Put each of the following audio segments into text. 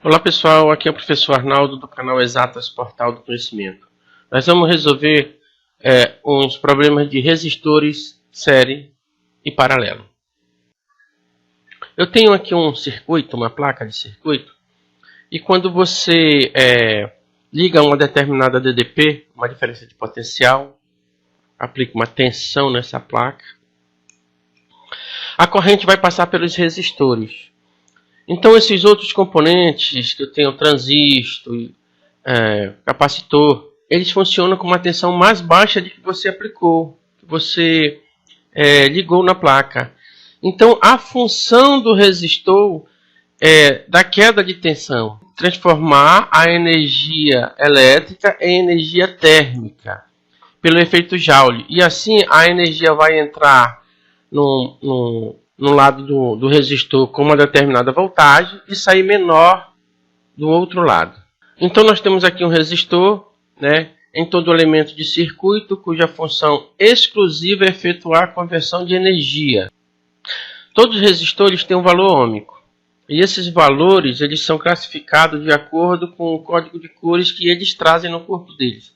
Olá pessoal, aqui é o professor Arnaldo do canal Exatas Portal do Conhecimento. Nós vamos resolver uns problemas de resistores, série e paralelo. Eu tenho aqui um circuito, uma placa de circuito, e quando você liga uma determinada DDP, uma diferença de potencial, aplica uma tensão nessa placa, a corrente vai passar pelos resistores. Então esses outros componentes, que eu tenho transistor, capacitor, eles funcionam com uma tensão mais baixa de que você aplicou, que você ligou na placa. Então a função do resistor é da queda de tensão, transformar a energia elétrica em energia térmica pelo efeito Joule. E assim a energia vai entrar no lado do resistor com uma determinada voltagem e sair menor do outro lado. Então nós temos aqui um resistor, em todo elemento de circuito, cuja função exclusiva é efetuar a conversão de energia. Todos os resistores têm um valor ohmico. E esses valores eles são classificados de acordo com o código de cores que eles trazem no corpo deles.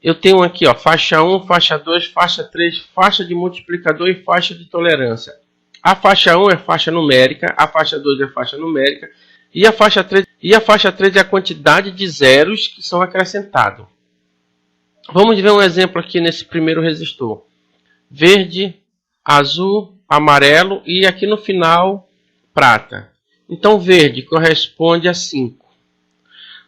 Eu tenho aqui faixa 1, faixa 2, faixa 3, faixa de multiplicador e faixa de tolerância. A faixa 1 é faixa numérica, a faixa 2 é faixa numérica e a faixa 3 é a quantidade de zeros que são acrescentados. Vamos ver um exemplo aqui nesse primeiro resistor. Verde, azul, amarelo e aqui no final prata. Então verde corresponde a 5.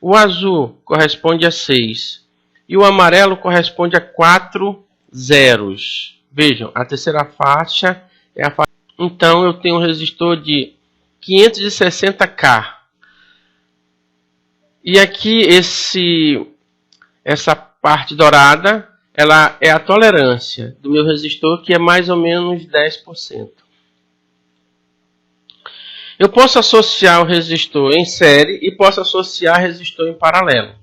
O azul corresponde a 6. E o amarelo corresponde a 4 zeros. Vejam, a terceira faixa é a faixa. Então eu tenho um resistor de 560K. E aqui essa parte dourada, ela é a tolerância do meu resistor, que é mais ou menos 10%. Eu posso associar o resistor em série e posso associar o resistor em paralelo.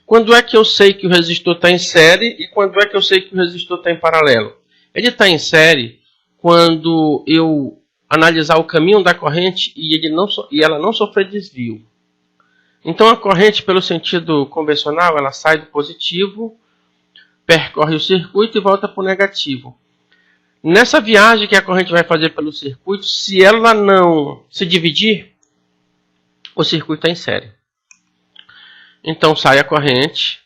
Quando é que eu sei que o resistor está em série e quando é que eu sei que o resistor está em paralelo? Ele está em série quando eu analisar o caminho da corrente e ela não sofrer desvio. Então a corrente, pelo sentido convencional, ela sai do positivo, percorre o circuito e volta para o negativo. Nessa viagem que a corrente vai fazer pelo circuito, se ela não se dividir, o circuito está em série. Então sai a corrente,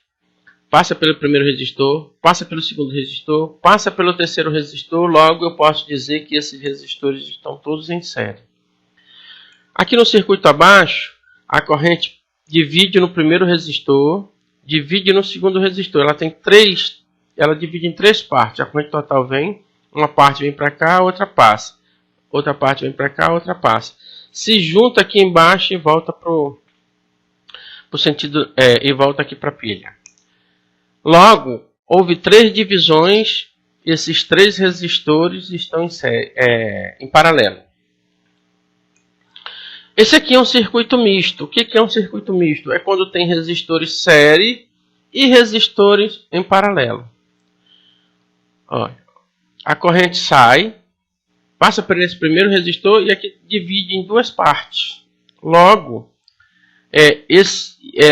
passa pelo primeiro resistor, passa pelo segundo resistor, passa pelo terceiro resistor, logo eu posso dizer que esses resistores estão todos em série. Aqui no circuito abaixo, a corrente divide no primeiro resistor, divide no segundo resistor. Ela divide em três partes. A corrente total uma parte vem para cá, outra passa. Outra parte vem para cá, outra passa. Se junta aqui embaixo e volta pro sentido e volta aqui para a pilha. Logo, houve três divisões. Esses três resistores estão em paralelo. Esse aqui é um circuito misto. O que é um circuito misto? É quando tem resistores série e resistores em paralelo. Olha, a corrente sai, passa por esse primeiro resistor e aqui divide em duas partes. Logo,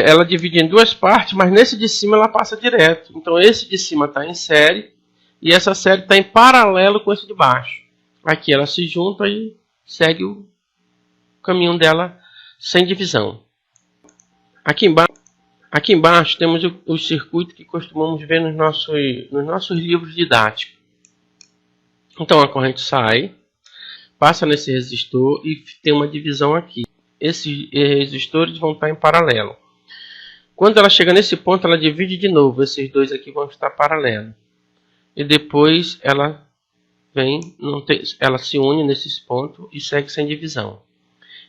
ela divide em duas partes, mas nesse de cima ela passa direto. Então esse de cima está em série e essa série está em paralelo com esse de baixo. Aqui ela se junta e segue o caminho dela sem divisão. Aqui embaixo temos o circuito que costumamos ver nos nossos livros didáticos. Então a corrente sai, passa nesse resistor e tem uma divisão aqui. Esses resistores vão estar em paralelo. Quando ela chega nesse ponto, ela divide de novo. Esses dois aqui vão estar paralelos. E depois ela ela se une nesses pontos e segue sem divisão.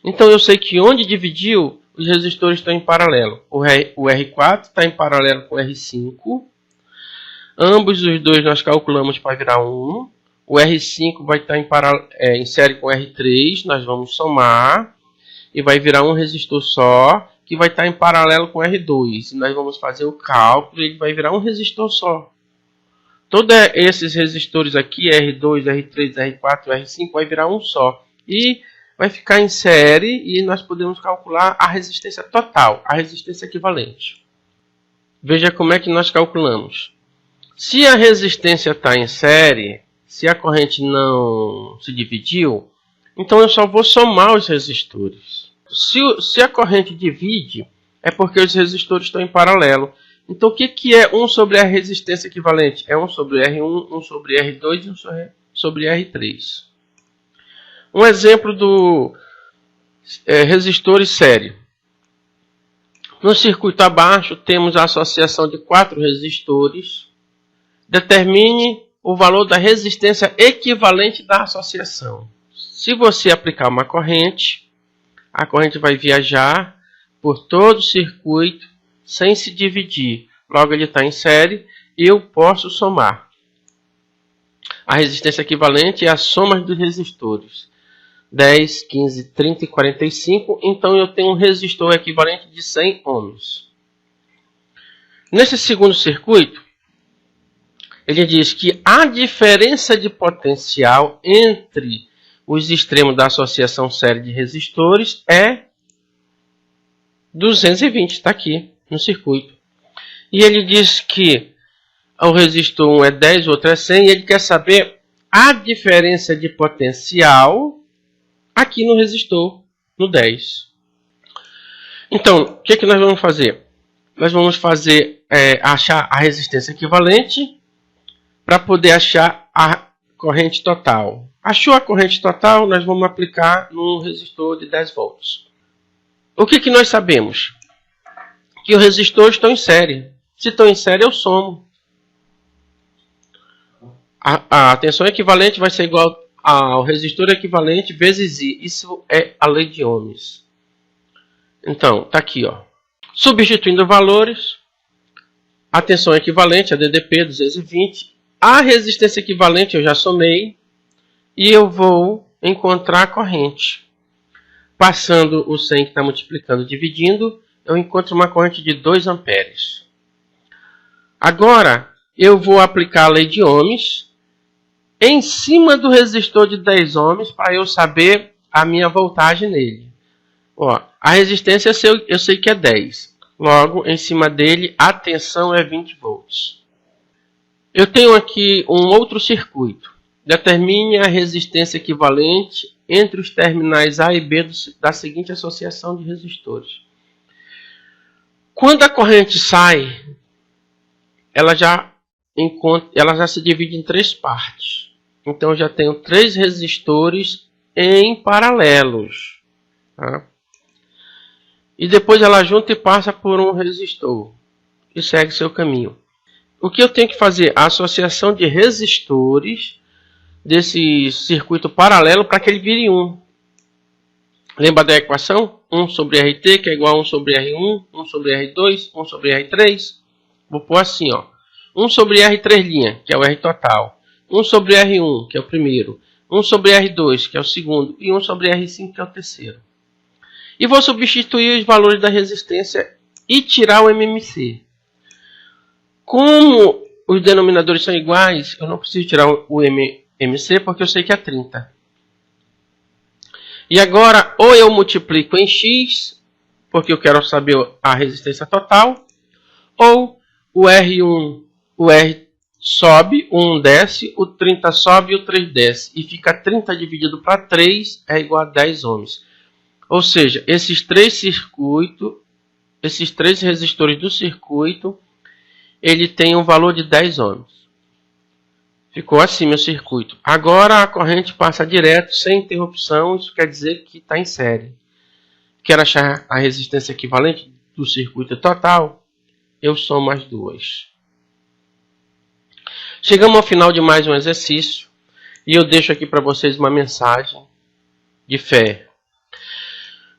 Então eu sei que onde dividiu, os resistores estão em paralelo. O R4 está em paralelo com o R5. Ambos os dois nós calculamos para virar 1. O R5 vai estar em série com o R3. Nós vamos somar. E vai virar um resistor só, que vai estar em paralelo com o R2. E nós vamos fazer o cálculo e ele vai virar um resistor só. Todos esses resistores aqui, R2, R3, R4, R5, vai virar um só. E vai ficar em série e nós podemos calcular a resistência total, a resistência equivalente. Veja como é que nós calculamos. Se a resistência está em série, se a corrente não se dividiu, então eu só vou somar os resistores. Se a corrente divide, é porque os resistores estão em paralelo. Então o que é 1 sobre a resistência equivalente? É 1 sobre R1, 1 sobre R2 e 1 sobre R3. Um exemplo do resistores série. No circuito abaixo temos a associação de 4 resistores. Determine o valor da resistência equivalente da associação. Se você aplicar uma corrente, a corrente vai viajar por todo o circuito sem se dividir. Logo ele está em série e eu posso somar. A resistência equivalente é a soma dos resistores. 10, 15, 30 e 45. Então eu tenho um resistor equivalente de 100 ohms. Nesse segundo circuito, ele diz que a diferença de potencial entre os extremos da associação série de resistores é 220. Está aqui no circuito. E ele diz que o resistor 1 é 10, o outro é 100. E ele quer saber a diferença de potencial aqui no resistor, no 10. Então, o que nós vamos fazer? Nós vamos achar a resistência equivalente para poder achar a corrente total. Achou a corrente total, nós vamos aplicar no resistor de 10 volts. O que nós sabemos? Que os resistores estão em série. Se estão em série, eu somo. A tensão equivalente vai ser igual ao resistor equivalente vezes I. Isso é a lei de Ohms. Então, está aqui, ó. Substituindo valores, a tensão equivalente, a DDP 220, a resistência equivalente eu já somei, e eu vou encontrar a corrente. Passando o 100 que está multiplicando, dividindo, eu encontro uma corrente de 2 amperes. Agora, eu vou aplicar a lei de Ohms em cima do resistor de 10 ohms para eu saber a minha voltagem nele. Ó, a resistência eu sei que é 10. Logo, em cima dele, a tensão é 20 volts. Eu tenho aqui um outro circuito. Determine a resistência equivalente entre os terminais A e B da seguinte associação de resistores. Quando a corrente sai, ela já se divide em 3 partes. Então eu já tenho 3 resistores em paralelos. Tá? E depois ela junta e passa por um resistor. E segue seu caminho. O que eu tenho que fazer? A associação de resistores desse circuito paralelo para que ele vire 1. Lembra da equação? 1 sobre RT, que é igual a 1 sobre R1, 1 sobre R2, 1 sobre R3. Vou pôr assim, ó. 1 sobre R3', que é o R total. 1 sobre R1, que é o primeiro. 1 sobre R2, que é o segundo. E 1 sobre R5, que é o terceiro. E vou substituir os valores da resistência e tirar o MMC. Como os denominadores são iguais, eu não preciso tirar o MMC porque eu sei que é 30. E agora, ou eu multiplico em X, porque eu quero saber a resistência total, ou o R1, o R sobe, o 1 desce, o 30 sobe e o 3 desce. E fica 30 dividido para 3 é igual a 10 ohms. Ou seja, esses 3 resistores do circuito, ele tem um valor de 10 ohms. Ficou assim meu circuito. Agora a corrente passa direto, sem interrupção. Isso quer dizer que está em série. Quero achar a resistência equivalente do circuito total. Eu somo as duas. Chegamos ao final de mais um exercício. E eu deixo aqui para vocês uma mensagem de fé.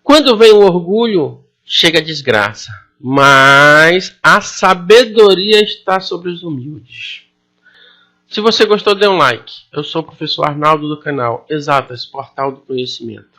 Quando vem o orgulho, chega a desgraça. Mas a sabedoria está sobre os humildes. Se você gostou, dê um like. Eu sou o professor Arnaldo do canal Exatas, Portal do Conhecimento.